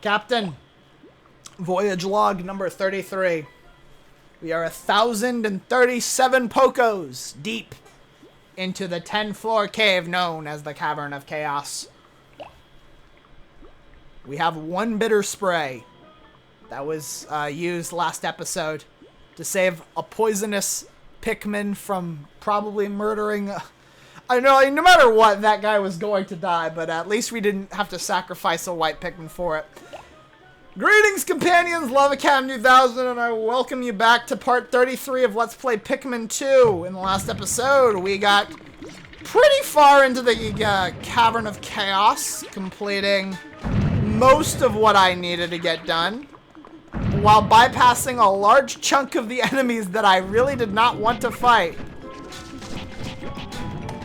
Captain, voyage log number 33. We are 1,037 pokos deep into the 10-floor cave known as the Cavern of Chaos. We have one bitter spray that was used last episode to save a poisonous Pikmin from probably murdering... I know, no matter what, that guy was going to die, but at least we didn't have to sacrifice a white Pikmin for it. Greetings, companions, Love Academy 2000, and I welcome you back to part 33 of Let's Play Pikmin 2. In the last episode, we got pretty far into the Cavern of Chaos, completing most of what I needed to get done, while bypassing a large chunk of the enemies that I really did not want to fight.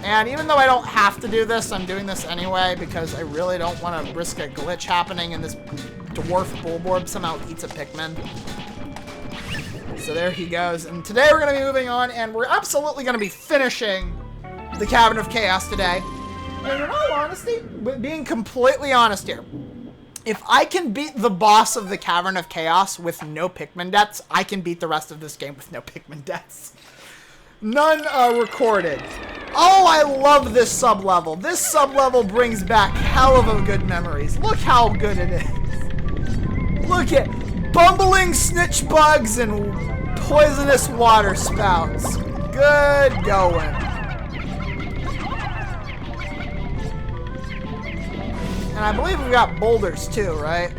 And even though I don't have to do this, I'm doing this anyway because I really don't want to risk a glitch happening and this dwarf Bulborb somehow eats a Pikmin. So there he goes. And today we're going to be moving on, and we're absolutely going to be finishing the Cavern of Chaos today. And in all honesty, being completely honest here, if I can beat the boss of the Cavern of Chaos with no Pikmin deaths, I can beat the rest of this game with no Pikmin deaths. None are recorded. Oh, I love this sub-level. This sub-level brings back hell of a good memories. Look how good it is. Look at bumbling snitch bugs and poisonous water spouts. Good going. And I believe we've got boulders too, right?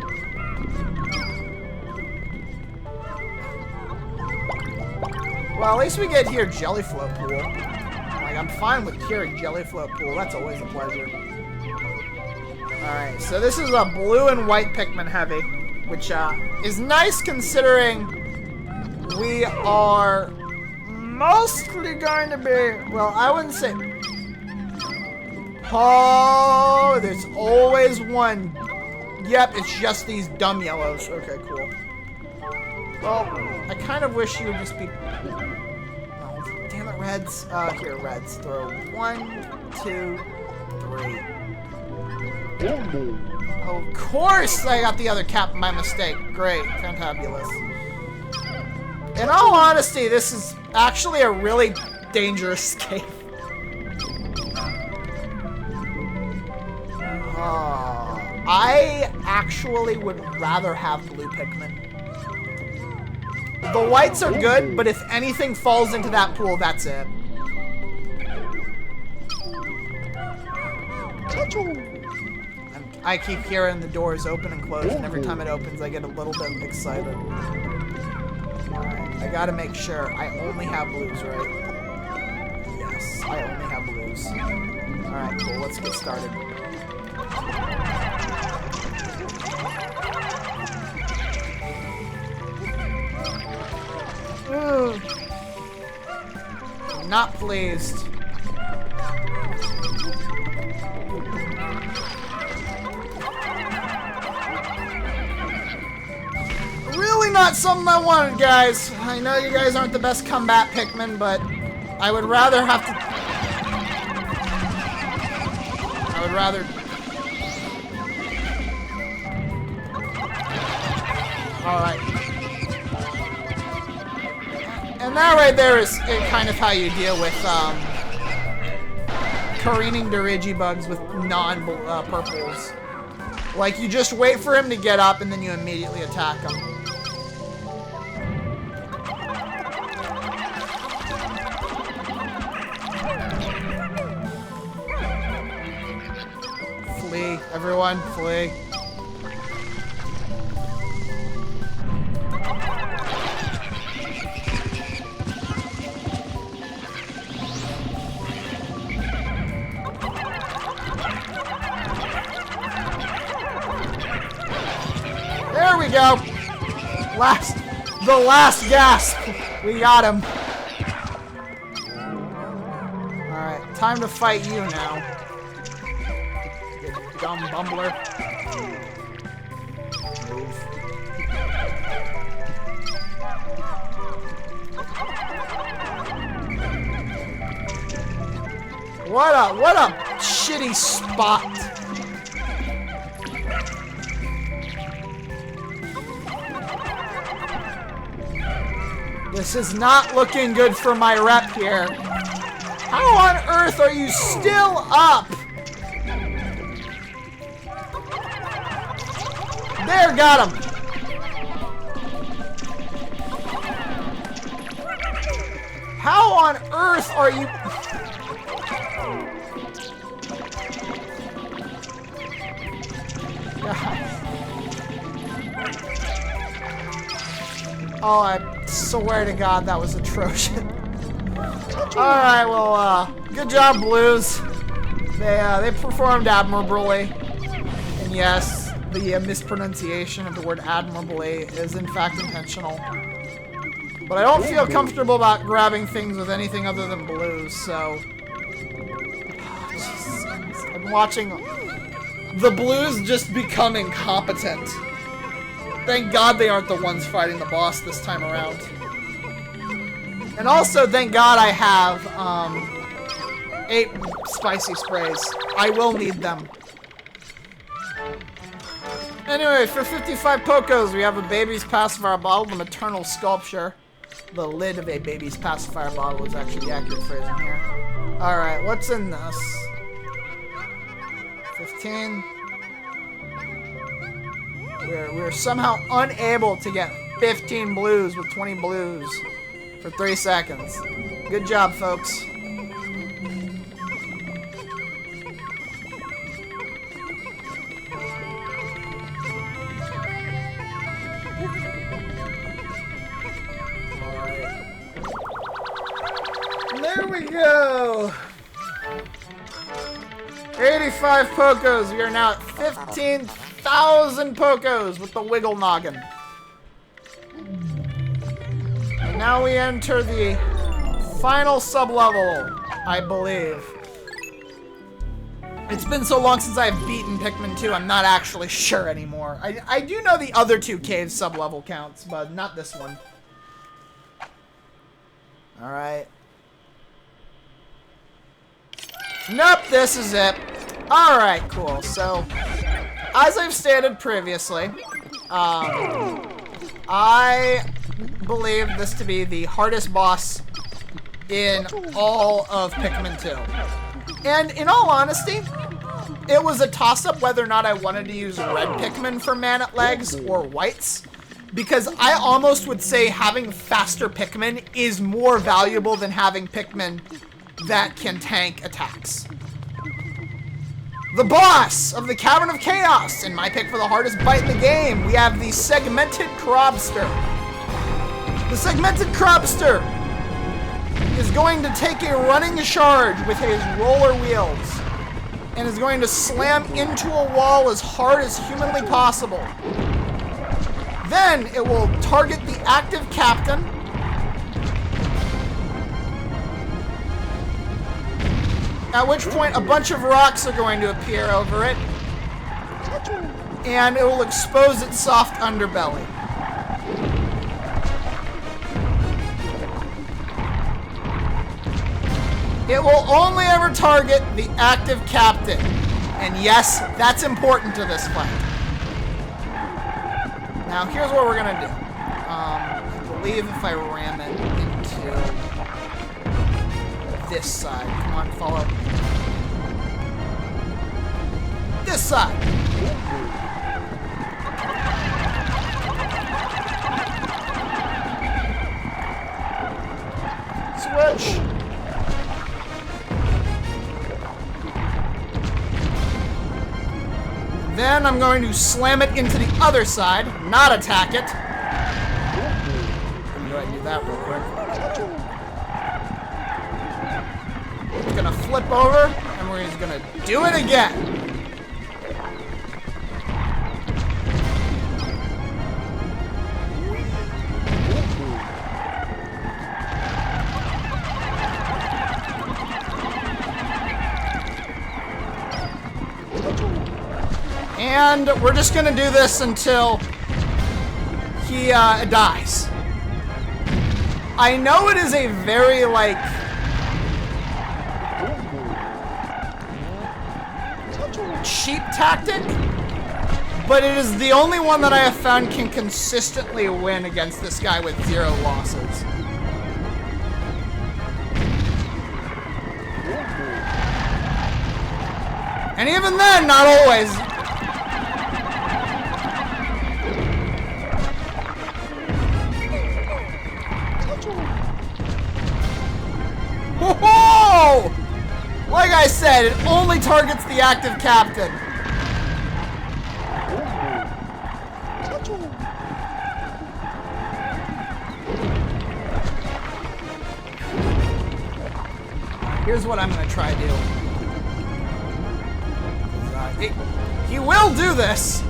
Well, at least we get here Jellyflow Pool. Like, I'm fine with curing Jellyflow Pool. That's always a pleasure. Alright, so this is a blue and white Pikmin heavy, which is nice considering we are mostly going to be... Well, I wouldn't say... Oh, there's always one. Yep, it's just these dumb yellows. Okay, cool. Well, I kind of wish you would just be... Oh, damn it, reds. Here, reds. Throw 1, 2, 3. Of course I got the other cap by mistake. Great. Fantabulous. In all honesty, this is actually a really dangerous cave. I actually would rather have blue Pikmin. The whites are good, but if anything falls into that pool, that's it. I keep hearing the doors open and close, and every time it opens, I get a little bit excited. Alright, I gotta make sure I only have blues, right? Yes, I only have blues. Alright, cool, let's get started. I'm not pleased. Really not something I wanted, guys. I know you guys aren't the best combat Pikmin, but I would rather have to... I would rather... Alright. And that right there is kind of how you deal with careening Dirigibugs with non-purples. Like, you just wait for him to get up and then you immediately attack him. Flee, everyone, flee. There we go. The last gasp. We got him. Alright, time to fight you now. You dumb bumbler. Move. What a shitty spot. This is not looking good for my rep here. How on earth are you still up? There, got him. How on earth are you? Oh, I swear to God, that was atrocious. Alright, well, good job, Blues. They performed admirably. And yes, the mispronunciation of the word admirably is in fact intentional. But I don't feel comfortable about grabbing things with anything other than Blues, so... Oh, I'm watching the Blues just become incompetent. Thank God they aren't the ones fighting the boss this time around. And also, thank God I have, 8 spicy sprays. I will need them. Anyway, for 55 Pokos, we have a baby's pacifier bottle, the maternal sculpture. The lid of a baby's pacifier bottle is actually the accurate phrasing here. Alright, what's in this? 15. We're somehow unable to get 15 Blues with 20 Blues for 3 seconds. Good job, folks. There we go! 85 Pokos. We are now at 15,000 Pokos with the Wiggle Noggin. And now we enter the final sub-level, I believe. It's been so long since I've beaten Pikmin 2, I'm not actually sure anymore. I do know the other 2 cave sub-level counts, but not this one. Alright. Nope, this is it. Alright, cool. So, as I've stated previously, I believe this to be the hardest boss in all of Pikmin 2. And in all honesty, it was a toss-up whether or not I wanted to use red Pikmin for Man-at Legs or whites. Because I almost would say having faster Pikmin is more valuable than having Pikmin that can tank attacks. The boss of the Cavern of Chaos, and my pick for the hardest bite in the game, we have the Segmented Crobster. The Segmented Crobster is going to take a running charge with his roller wheels and is going to slam into a wall as hard as humanly possible. Then it will target the active captain. At which point, a bunch of rocks are going to appear over it, and it will expose its soft underbelly. It will only ever target the active captain, and yes, that's important to this fight. Now, here's what we're gonna do. I believe if I ram it into this side. Come on, follow. This side. Switch. Then I'm going to slam it into the other side, not attack it. Let me go ahead and do that real quick. It's gonna flip over, and we're just gonna do it again. And we're just gonna do this until he dies. I know it is a very, like, cheap tactic, but it is the only one that I have found can consistently win against this guy with 0 losses. And even then, not always. Whoa! Like I said, it only targets the active captain. Here's what I'm gonna try to do. He will do this.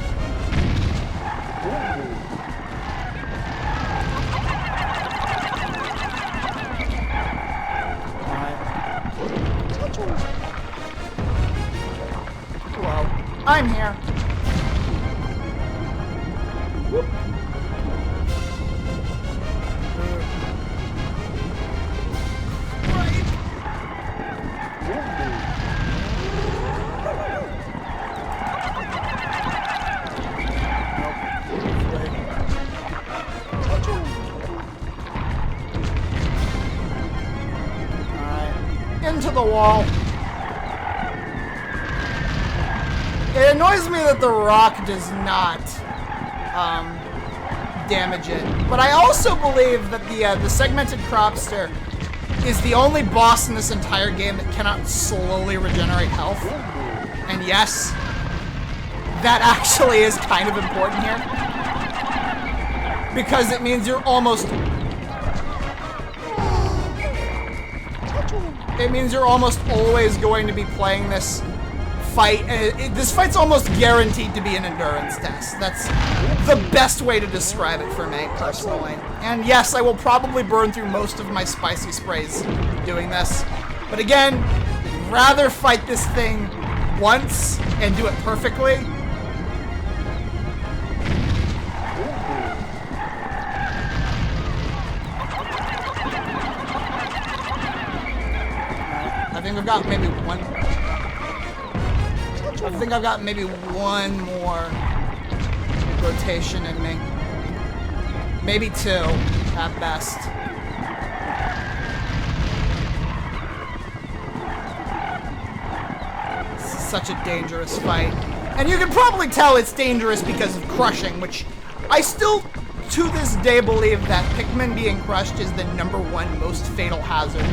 Hello. I'm here. Whoop. Into the wall. It annoys me that the rock does not damage it, but I also believe that the segmented cropster is the only boss in this entire game that cannot slowly regenerate health. And yes, that actually is kind of important here, because it means you're almost always going to be playing this fight. This fight's almost guaranteed to be an endurance test. That's the best way to describe it for me, personally. And yes, I will probably burn through most of my spicy sprays doing this. But again, I'd rather fight this thing once and do it perfectly. I think I've got maybe one more rotation in me. Maybe two, at best. This is such a dangerous fight. And you can probably tell it's dangerous because of crushing, which I still, to this day, believe that Pikmin being crushed is the #1 most fatal hazard.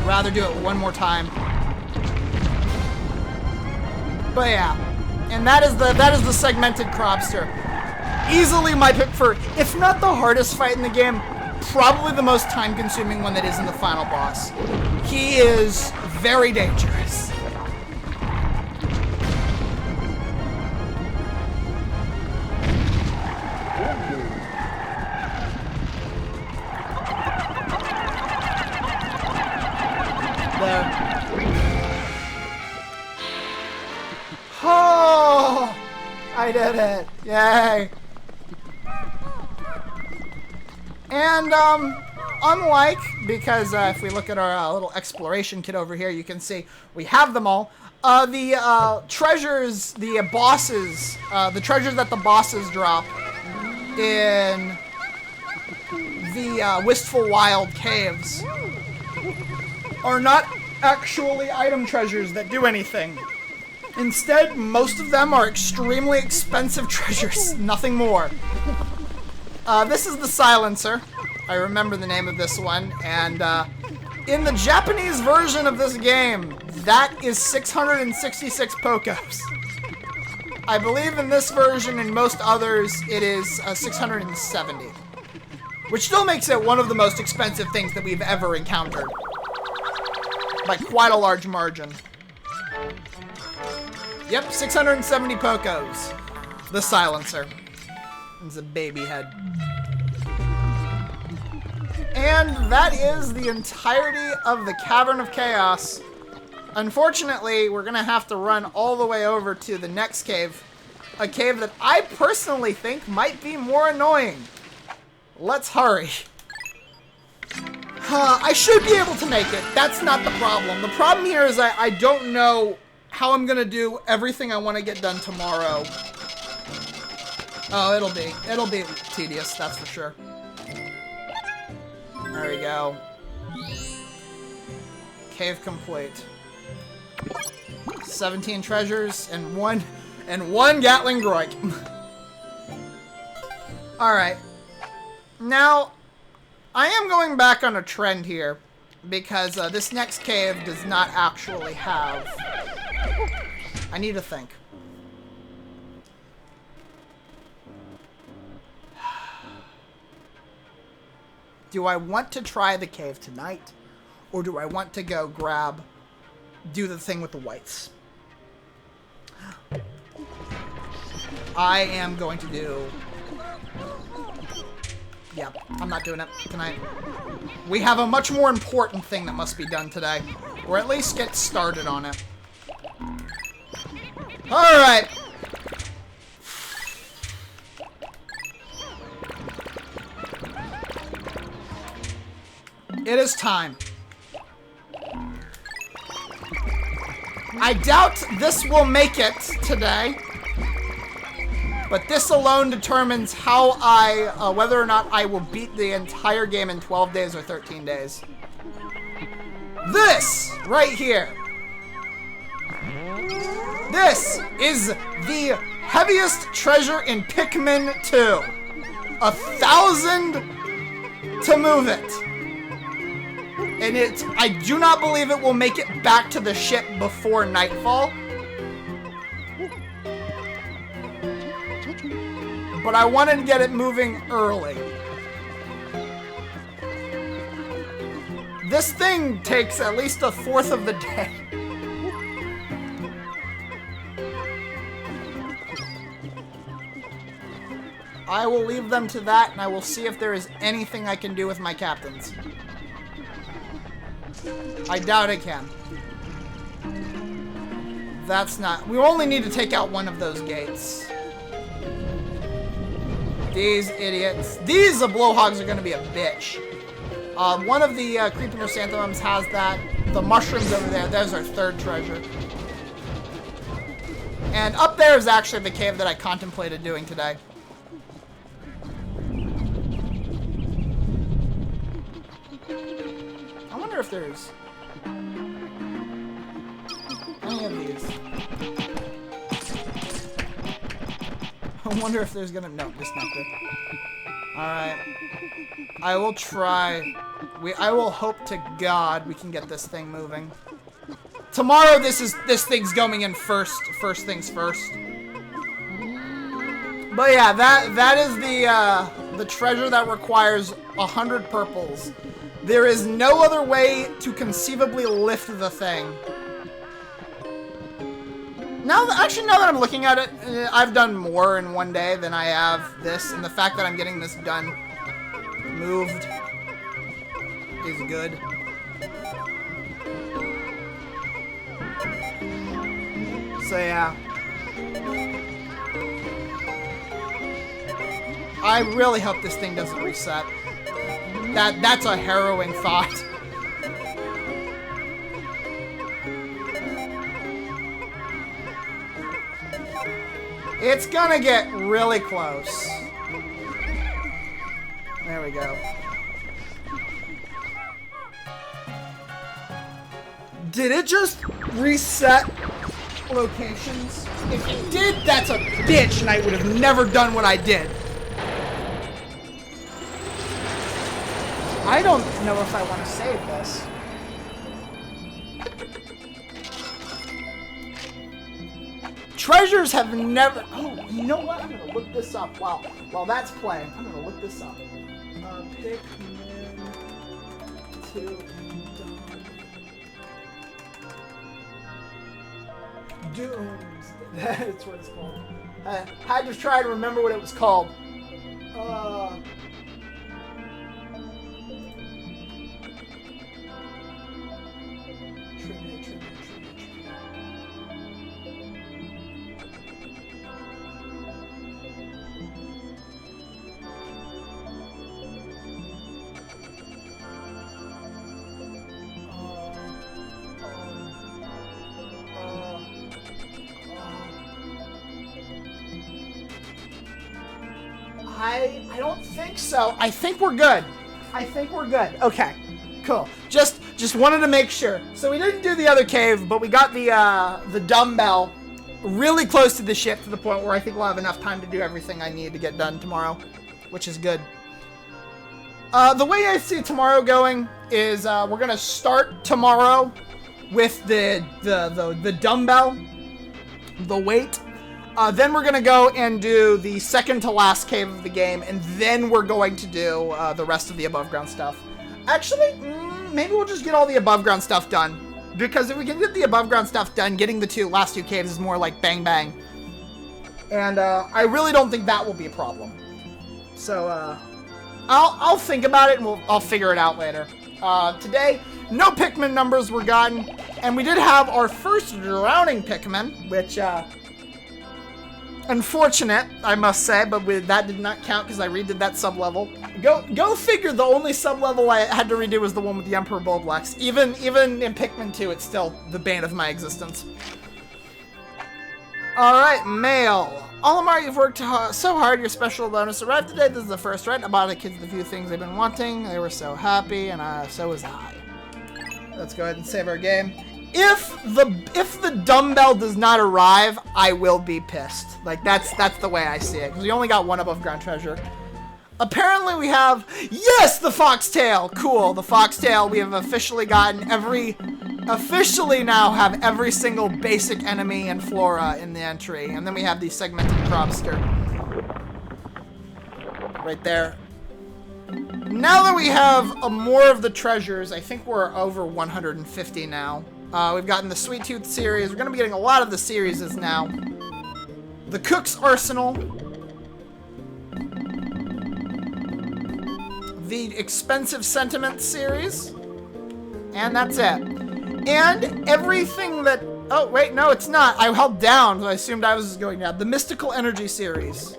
Rather do it one more time. But yeah, and that is the segmented cropster. Easily my pick for, if not the hardest fight in the game, probably the most time-consuming one that is in the final boss. He is very dangerous. Oh, I did it. Yay. And, unlike, because if we look at our little exploration kit over here, you can see we have them all. The treasures, the bosses, the treasures that the bosses drop in the Wistful Wild caves are not actually item treasures that do anything. Instead, most of them are extremely expensive treasures, nothing more. This is the silencer. I remember the name of this one, and in the Japanese version of this game, that is 666 Pokos. I believe in this version and most others, it is 670. Which still makes it one of the most expensive things that we've ever encountered. By quite a large margin. Yep, 670 Pokos. The silencer. It's a baby head. And that is the entirety of the Cavern of Chaos. Unfortunately, we're gonna have to run all the way over to the next cave. A cave that I personally think might be more annoying. Let's hurry. I should be able to make it. That's not the problem. The problem here is I don't know how I'm gonna do everything I want to get done tomorrow Oh, it'll be tedious, that's for sure. There we go. Cave complete. 17 treasures and one Gatling Groik. Alright. Now, I am going back on a trend here, because this next cave does not actually have... I need to think. Do I want to try the cave tonight? Or do I want to go do the thing with the whites? I am going to do... Yep, I'm not doing it tonight. We have a much more important thing that must be done today. Or at least get started on it. Alright. It is time. I doubt this will make it today. But this alone determines how whether or not I will beat the entire game in 12 days or 13 days. This, right here. This is the heaviest treasure in Pikmin 2. 1,000 to move it. And I do not believe it will make it back to the ship before nightfall. But I wanted to get it moving early. This thing takes at least a fourth of the day. I will leave them to that, and I will see if there is anything I can do with my captains. I doubt I can. That's not... We only need to take out one of those gates. These idiots. These blowhogs are going to be a bitch. One of the creeping chrysanthemums has that. The mushrooms over there, there's our third treasure. And up there is actually the cave that I contemplated doing today. I wonder if there's any of these. I wonder if there's gonna... No, just nectar. Alright. I will try. I will hope to God we can get this thing moving. Tomorrow this thing's going in first things first. But yeah, that is the treasure that requires 100 purples. There is no other way to conceivably lift the thing. Actually, now that I'm looking at it, I've done more in one day than I have this, and the fact that I'm getting this moved, is good. So yeah. I really hope this thing doesn't reset. That's a harrowing thought. It's gonna get really close. There we go. Did it just reset locations? If it did, that's a bitch, and I would have never done what I did. I don't know if I want to save this. Treasures have never... Oh, you know what? I'm going to look this up while that's playing. I'm going to look this up. Pikmin 2 Dooms. That's what it's called. I had to try to remember what it was called. I don't think so. I think we're good. Okay, cool. Just wanted to make sure. So we didn't do the other cave, but we got the dumbbell really close to the ship to the point where I think we'll have enough time to do everything I need to get done tomorrow, which is good. The way I see tomorrow going is we're gonna start tomorrow with the dumbbell, the weight. Then we're gonna go and do the second to last cave of the game, and then we're going to do the rest of the above ground stuff. Actually, maybe we'll just get all the above ground stuff done. Because if we can get the above ground stuff done, getting the last two caves is more like bang bang. And I really don't think that will be a problem. So I'll think about it and I'll figure it out later. Today, no Pikmin numbers were gotten, and we did have our first drowning Pikmin, which unfortunate, I must say, but that did not count because I redid that sub-level. Go figure, the only sub-level I had to redo was the one with the Emperor Bulblax. Even in Pikmin 2, it's still the bane of my existence. Alright, mail. Olimar, you've worked so hard, your special bonus arrived today. This is the first, right? I bought the kids the few things they've been wanting. They were so happy, and so was I. Let's go ahead and save our game. If the dumbbell does not arrive, I will be pissed. Like, that's the way I see it. Because we only got one above ground treasure. Apparently we have, yes, the foxtail. Cool, the foxtail. We have officially gotten officially now have every single basic enemy and flora in the entry. And then we have the segmented crobster. Right there. Now that we have more of the treasures, I think we're over 150 now. We've gotten the Sweet Tooth series. We're going to be getting a lot of the series now. The Cook's Arsenal. The Expensive Sentiment series. And that's it. And everything that... Oh, wait, no, it's not. I held down, so I assumed I was going down. The Mystical Energy series.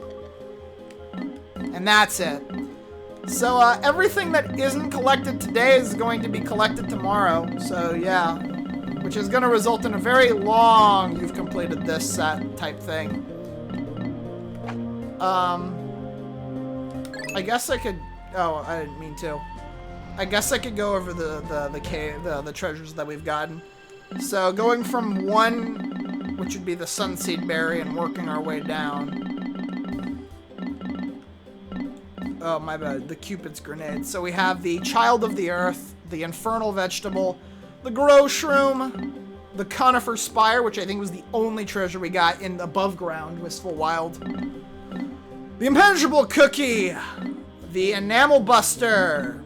And that's it. So, everything that isn't collected today is going to be collected tomorrow. So, yeah. Which is going to result in a very long you've completed this set type thing. I guess I could... Oh, I didn't mean to. I guess I could go over the treasures that we've gotten. So going from 1, which would be the Sunseed Berry, and working our way down. Oh, my bad. The Cupid's Grenade. So we have the Child of the Earth, the Infernal Vegetable, the Grow Shroom, the Conifer Spire, which I think was the only treasure we got in above ground, Wistful Wild. The Impenetrable Cookie, the Enamel Buster,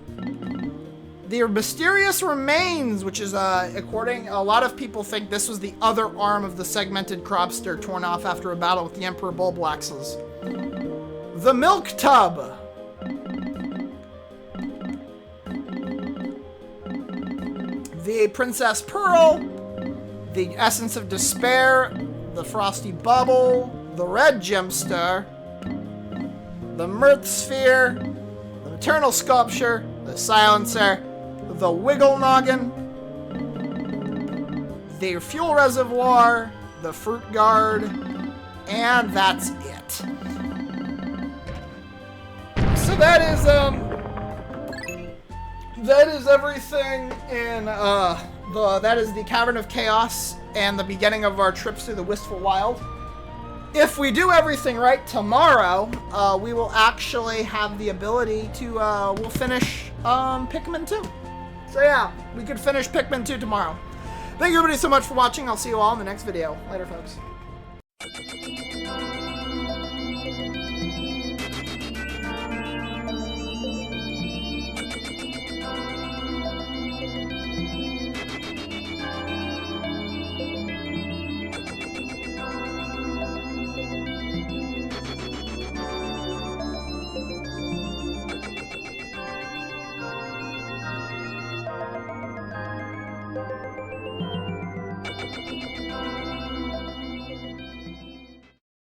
the Mysterious Remains, which is, according, a lot of people think this was the other arm of the segmented Crobster torn off after a battle with the Emperor Bulblaxes. The Milk Tub. The Princess Pearl, the Essence of Despair, the Frosty Bubble, the Red Gemstar, the Mirth Sphere, the Eternal Sculpture, the Silencer, the Wiggle Noggin, the Fuel Reservoir, the Fruit Guard, and that's it. So that is everything in that is the Cavern of Chaos and the beginning of our trips through the Wistful Wild. If we do everything right tomorrow, we will actually have the ability to we'll finish Pikmin 2. So yeah, we could finish Pikmin 2 tomorrow. Thank you everybody so much for watching. I'll see you all in the next video. Later, folks.